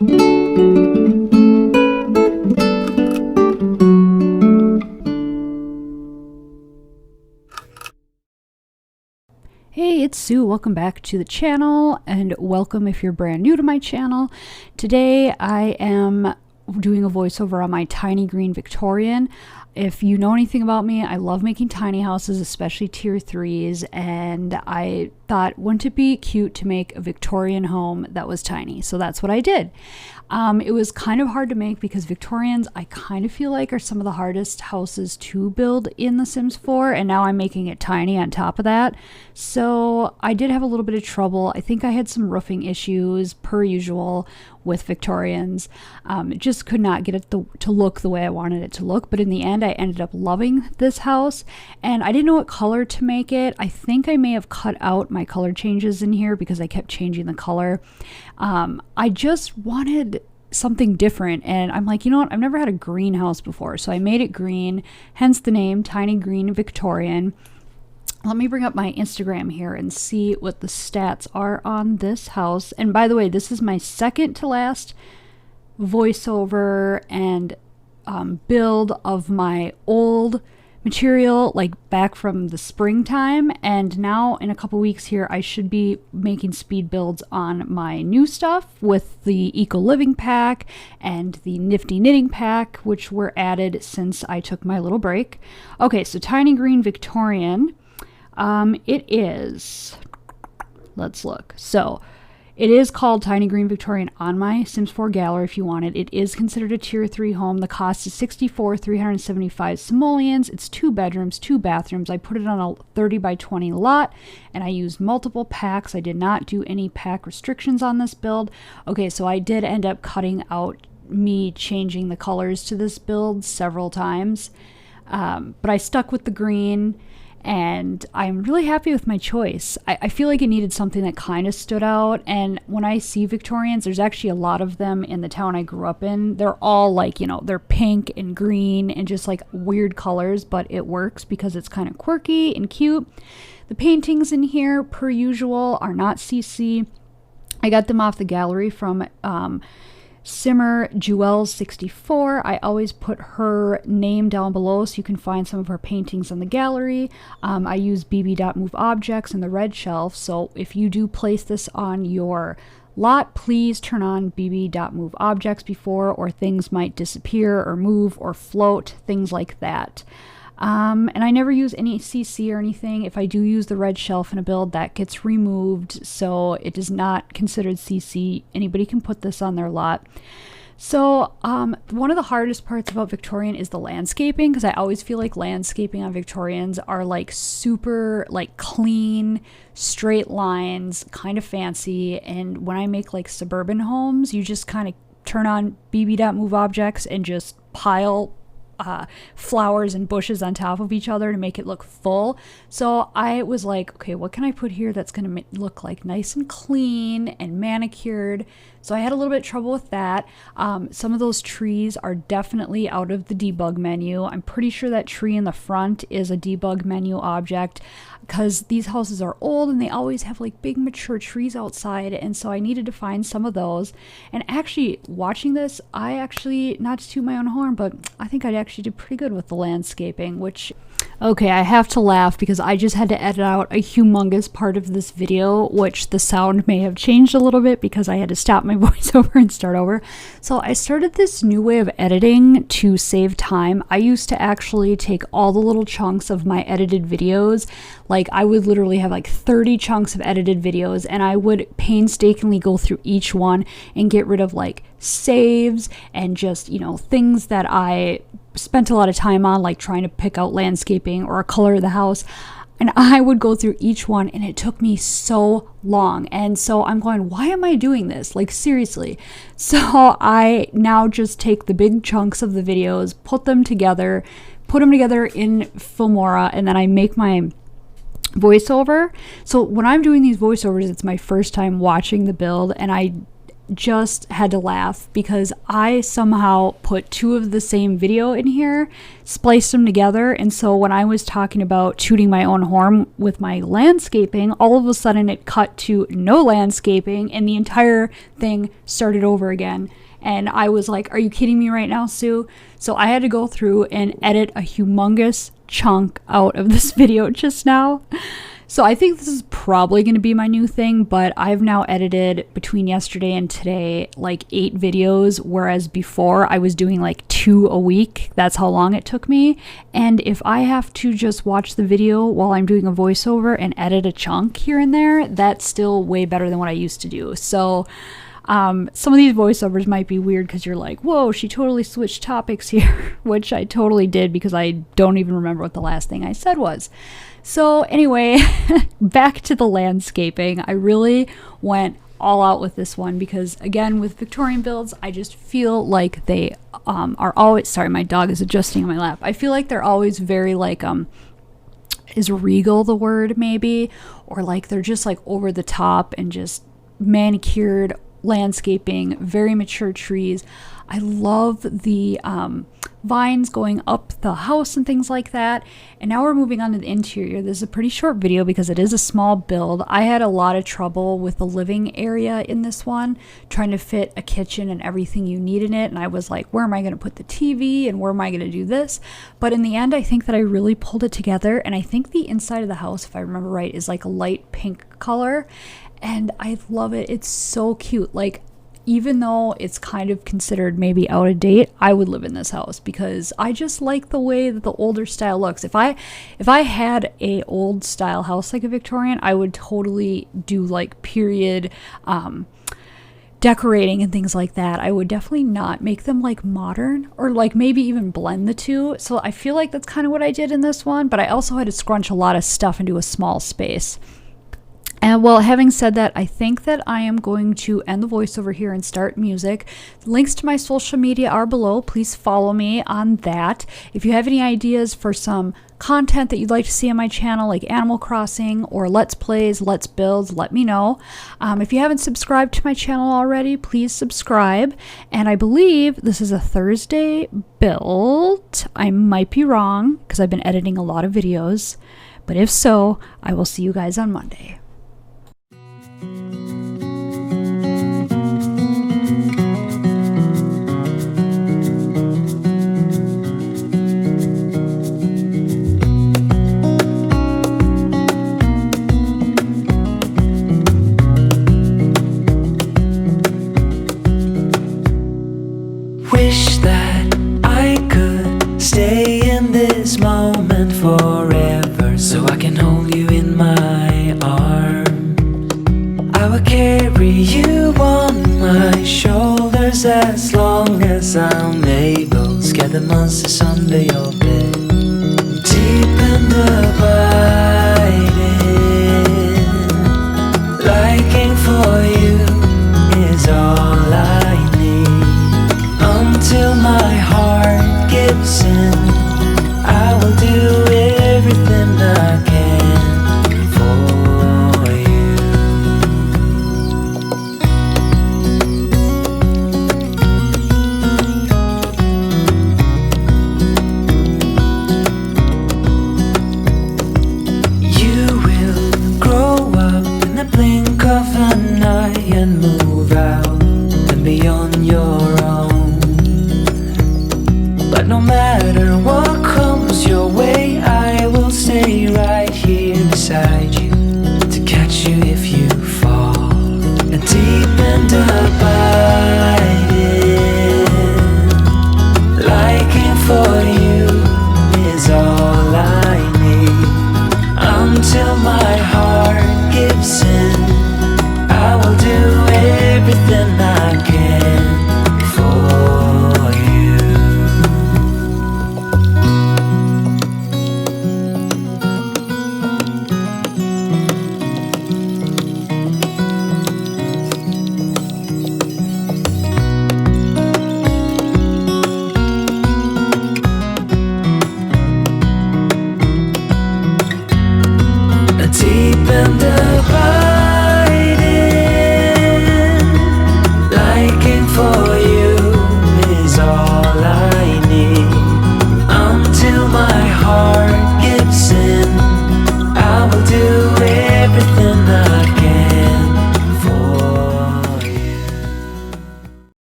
Hey, it's Sue. Welcome back to the channel, and welcome if you're brand new to my channel. Today I am doing a voiceover on my tiny green Victorian. If you know anything about me, I love making tiny houses, especially tier 3s, and I thought, wouldn't it be cute to make a Victorian home that was tiny? So that's what I did. It was kind of hard to make because Victorians, I kind of feel like, are some of the hardest houses to build in The Sims 4, and now I'm making it tiny on top of that. So I did have a little bit of trouble. I think I had some roofing issues, per usual, with Victorians. It just could not get it to look the way I wanted it to look, but in the end, I ended up loving this house, and I didn't know what color to make it. I think I may have cut out my color changes in here because I kept changing the color. I just wanted something different, and I'm like, you know what, I've never had a greenhouse before, so I made it green, hence the name Tiny Green Victorian. Let me bring up my Instagram here and see what the stats are on this house. And by the way, this is my second to last voiceover and build of my old material, like back from the springtime, and now in a couple weeks here I should be making speed builds on my new stuff with the Eco Living pack and the Nifty Knitting pack, which were added since I took my little break. Okay, so Tiny Green Victorian, it is, let's look, so it is called Tiny Green Victorian on my Sims 4 gallery if you want it. It is considered a tier 3 home. The cost is $64,375 simoleons. It's 2 bedrooms, 2 bathrooms. I put it on a 30 by 20 lot, and I used multiple packs. I did not do any pack restrictions on this build. Okay, so I did end up cutting out me changing the colors to this build several times, but I stuck with the green, and I'm really happy with my choice. I feel like it needed something that kind of stood out, and when I see Victorians, there's actually a lot of them in the town I grew up in. They're all like, you know, they're pink and green and just like weird colors, but it works because it's kind of quirky and cute. The paintings in here, per usual, are not CC. I got them off the gallery from Simmer Jewel 64. I always put her name down below so you can find some of her paintings on the gallery. I use bb.move objects in the red shelf, so if you do place this on your lot, please turn on bb.move objects before, or things might disappear or move or float, things like that. And I never use any CC or anything. If I do use the red shelf in a build, that gets removed, so it is not considered CC. Anybody can put this on their lot. So one of the hardest parts about Victorian is the landscaping, because I always feel like landscaping on Victorians are like super like clean, straight lines, kind of fancy, and when I make like suburban homes, you just kind of turn on bb.move objects and just pile flowers and bushes on top of each other to make it look full. So I was like, okay, what can I put here that's going to look like nice and clean and manicured? So I had a little bit of trouble with that. Some of those trees are definitely out of the debug menu. I'm pretty sure that tree in the front is a debug menu object, because these houses are old and they always have like big mature trees outside, and so I needed to find some of those. And actually watching this, I actually, not to toot my own horn, but I think I actually did pretty good with the landscaping, which, okay, I have to laugh because I just had to edit out a humongous part of this video, which the sound may have changed a little bit because I had to stop my voiceover and start over. So I started this new way of editing to save time. I used to actually take all the little chunks of my edited videos, like I would literally have like 30 chunks of edited videos, and I would painstakingly go through each one and get rid of like saves and just, you know, things that I spent a lot of time on, like trying to pick out landscaping or a color of the house. And I would go through each one, and it took me so long. And so I'm going, why am I doing this? Like, seriously. So I now just take the big chunks of the videos, put them together in Filmora, and then I make my voiceover. So when I'm doing these voiceovers, it's my first time watching the build, and I just had to laugh because I somehow put two of the same video in here, spliced them together, and so when I was talking about tooting my own horn with my landscaping, all of a sudden it cut to no landscaping and the entire thing started over again. And I was like, are you kidding me right now, Sue? So I had to go through and edit a humongous chunk out of this video just now. So I think this is probably going to be my new thing, but I've now edited between yesterday and today like 8 videos, whereas before I was doing like 2 a week. That's how long it took me. And if I have to just watch the video while I'm doing a voiceover and edit a chunk here and there, that's still way better than what I used to do. So some of these voiceovers might be weird because you're like, whoa, she totally switched topics here, which I totally did because I don't even remember what the last thing I said was. So anyway, back to the landscaping. I really went all out with this one because, again, with Victorian builds, I just feel like they are always, sorry, my dog is adjusting in my lap. I feel like they're always very like, is regal the word maybe? Or like they're just like over the top and just manicured landscaping, very mature trees. I love the vines going up the house and things like that. And now we're moving on to the interior. This is a pretty short video because it is a small build. I had a lot of trouble with the living area in this one, trying to fit a kitchen and everything you need in it. And I was like, where am I going to put the TV and where am I going to do this? But in the end, I think that I really pulled it together. And I think the inside of the house, if I remember right, is like a light pink color. And I love it. It's so cute. Like, even though it's kind of considered maybe out of date, I would live in this house because I just like the way that the older style looks. If I had a old style house like a Victorian, I would totally do like period decorating and things like that. I would definitely not make them like modern or like maybe even blend the two. So I feel like that's kind of what I did in this one, but I also had to scrunch a lot of stuff into a small space. And well, having said that, I think that I am going to end the voiceover here and start music. Links to my social media are below. Please follow me on that. If you have any ideas for some content that you'd like to see on my channel, like Animal Crossing or Let's Plays, Let's Builds, let me know. If you haven't subscribed to my channel already, please subscribe. And I believe this is a Thursday build. I might be wrong because I've been editing a lot of videos. But if so, I will see you guys on Monday. Wish that I could stay in this moment forever, so I can hold you in my arms. I will carry you on my shoulders as long as I'm able. Scare the monsters under your bed, deep in the body.